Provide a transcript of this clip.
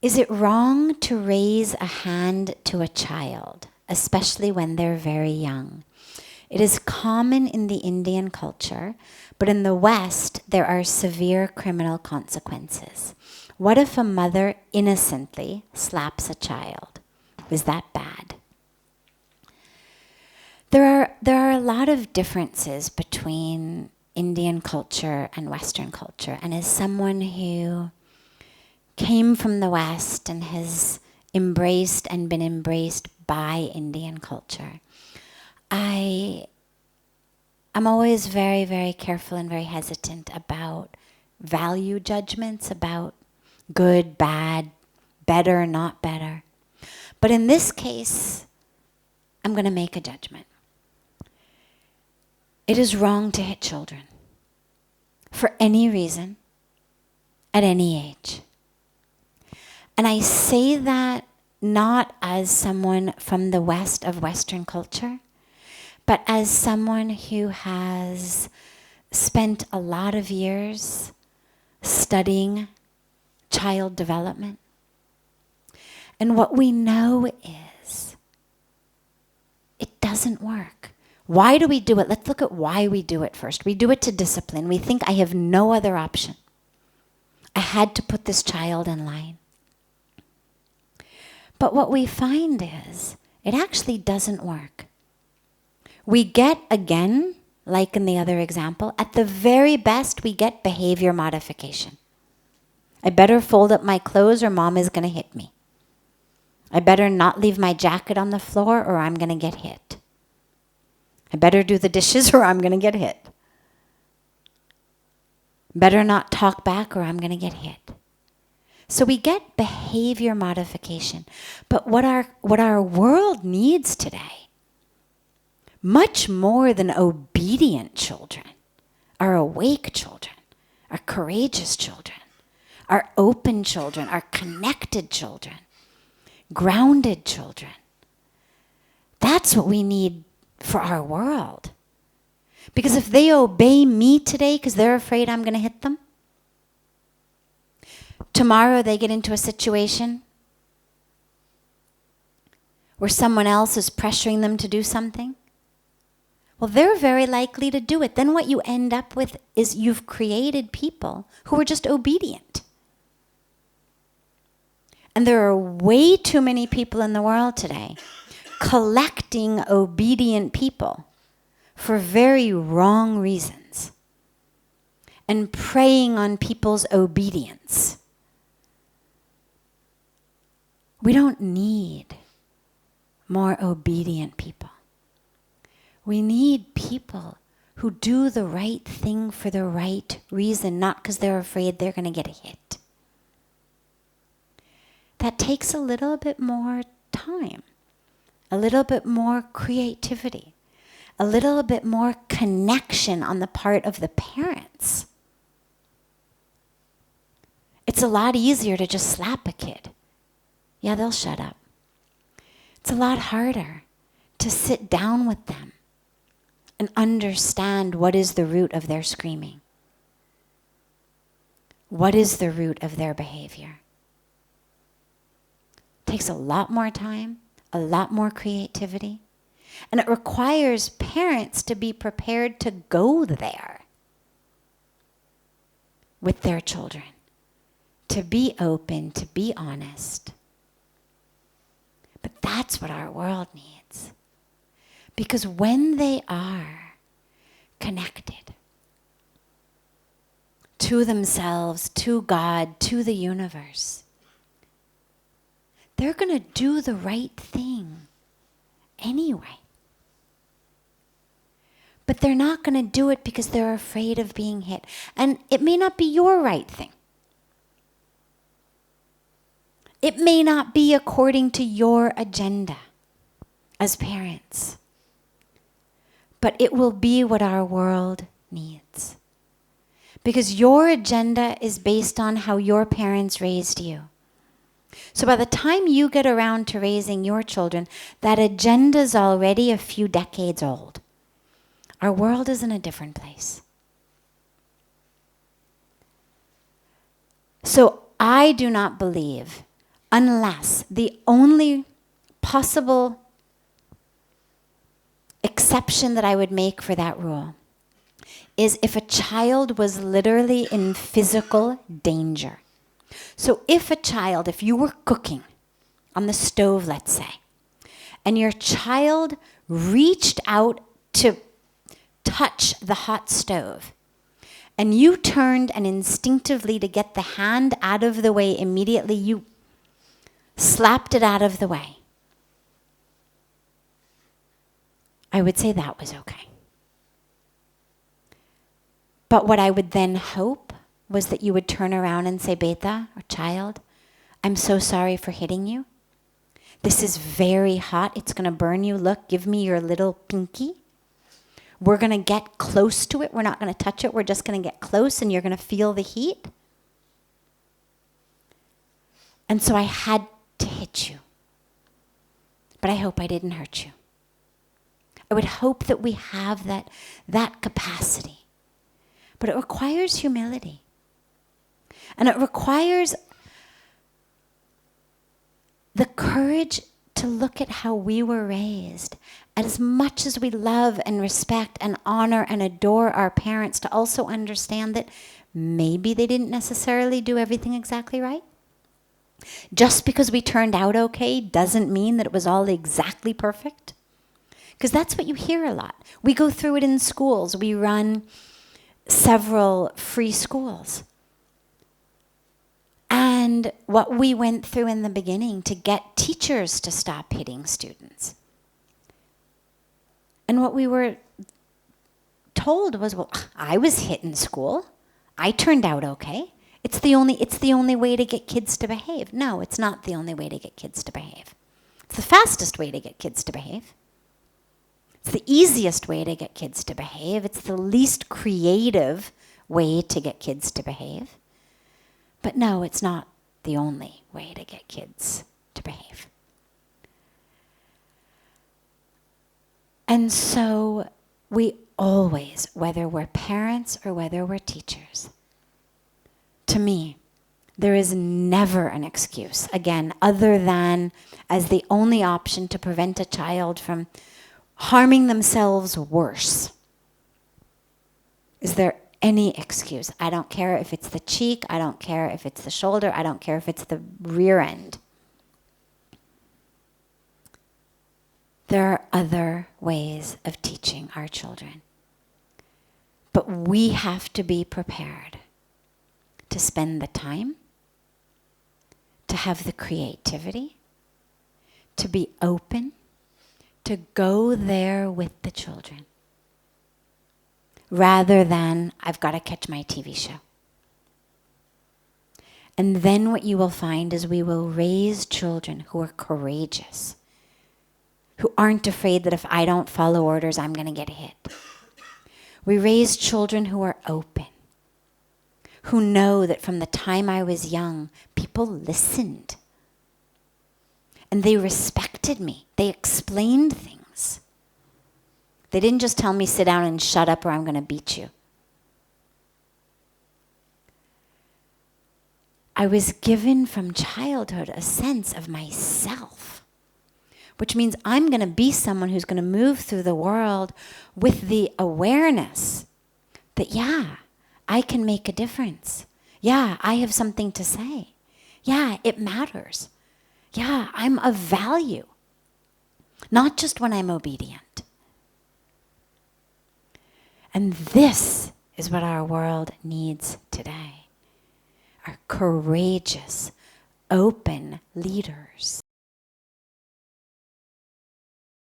Is it wrong to raise a hand to a child, especially when they're very young? It is common in the Indian culture, but in the West, there are severe criminal consequences. What if a mother innocently slaps a child? Is that bad? There are a lot of differences between Indian culture and Western culture. And as someone who came from the West and has embraced and been embraced by Indian culture, I'm always very, very careful and very hesitant about value judgments, about good, bad, better, not better. But in this case, I'm going to make a judgment. It is wrong to hit children for any reason, at any age. And I say that not as someone from the West of Western culture, but as someone who has spent a lot of years studying child development. And what we know is it doesn't work. Why do we do it? Let's look at why we do it first. We do it to discipline. We think I have no other option. I had to put this child in line. But what we find is it actually doesn't work. We get, again, like in the other example, at the very best, we get behavior modification. I better fold up my clothes or mom is going to hit me. I better not leave my jacket on the floor or I'm going to get hit. I better do the dishes or I'm going to get hit. Better not talk back or I'm going to get hit. So we get behavior modification. But what our world needs today, much more than obedient children, are awake children, are courageous children, are open children, are connected children, grounded children. That's what we need for our world. Because if they obey me today because they're afraid I'm going to hit them, tomorrow they get into a situation where someone else is pressuring them to do something, well, they're very likely to do it. Then what you end up with is you've created people who are just obedient. And there are way too many people in the world today collecting obedient people for very wrong reasons and preying on people's obedience. We don't need more obedient people. We need people who do the right thing for the right reason, not because they're afraid they're going to get hit. That takes a little bit more time, a little bit more creativity, a little bit more connection on the part of the parents. It's a lot easier to just slap a kid. Yeah, they'll shut up. It's a lot harder to sit down with them and understand what is the root of their screaming. What is the root of their behavior? It takes a lot more time, a lot more creativity, and it requires parents to be prepared to go there with their children, to be open, to be honest. But that's what our world needs. Because when they are connected to themselves, to God, to the universe, they're going to do the right thing anyway. But they're not going to do it because they're afraid of being hit. And it may not be your right thing. It may not be according to your agenda as parents. But it will be what our world needs. Because your agenda is based on how your parents raised you. So by the time you get around to raising your children, that agenda is already a few decades old. Our world is in a different place. So I do not believe unless the only possible exception that I would make for that rule is if a child was literally in physical danger. So if you were cooking on the stove, let's say, and your child reached out to touch the hot stove, and you turned and instinctively to get the hand out of the way immediately, you slapped it out of the way, I would say that was okay. But what I would then hope was that you would turn around and say, Beta, or child, I'm so sorry for hitting you. This is very hot. It's going to burn you. Look, give me your little pinky. We're going to get close to it. We're not going to touch it. We're just going to get close and you're going to feel the heat. And so I had to hit you. But I hope I didn't hurt you. I would hope that we have that capacity. But it requires humility. And it requires the courage to look at how we were raised. As much as we love and respect and honor and adore our parents, to also understand that maybe they didn't necessarily do everything exactly right. Just because we turned out okay doesn't mean that it was all exactly perfect. Because that's what you hear a lot. We go through it in schools. We run several free schools. And what we went through in the beginning to get teachers to stop hitting students. And what we were told was, well, I was hit in school. I turned out okay. It's the only way to get kids to behave. No, it's not the only way to get kids to behave. It's the fastest way to get kids to behave. It's the easiest way to get kids to behave. It's the least creative way to get kids to behave. But no, it's not the only way to get kids to behave. And so we always, whether we're parents or whether we're teachers, to me, there is never an excuse, again, other than as the only option to prevent a child from harming themselves worse. Is there any excuse? I don't care if it's the cheek, I don't care if it's the shoulder, I don't care if it's the rear end. There are other ways of teaching our children. But we have to be prepared to spend the time, to have the creativity, to be open, to go there with the children, rather than, I've got to catch my TV show. And then what you will find is we will raise children who are courageous, who aren't afraid that if I don't follow orders, I'm going to get hit. We raise children who are open, who know that from the time I was young, people listened. And they respected me. They explained things. They didn't just tell me, sit down and shut up or I'm going to beat you. I was given from childhood a sense of myself, which means I'm going to be someone who's going to move through the world with the awareness that, yeah, I can make a difference. Yeah, I have something to say. Yeah, it matters. Yeah, I'm of value. Not just when I'm obedient. And this is what our world needs today. Are courageous, open leaders.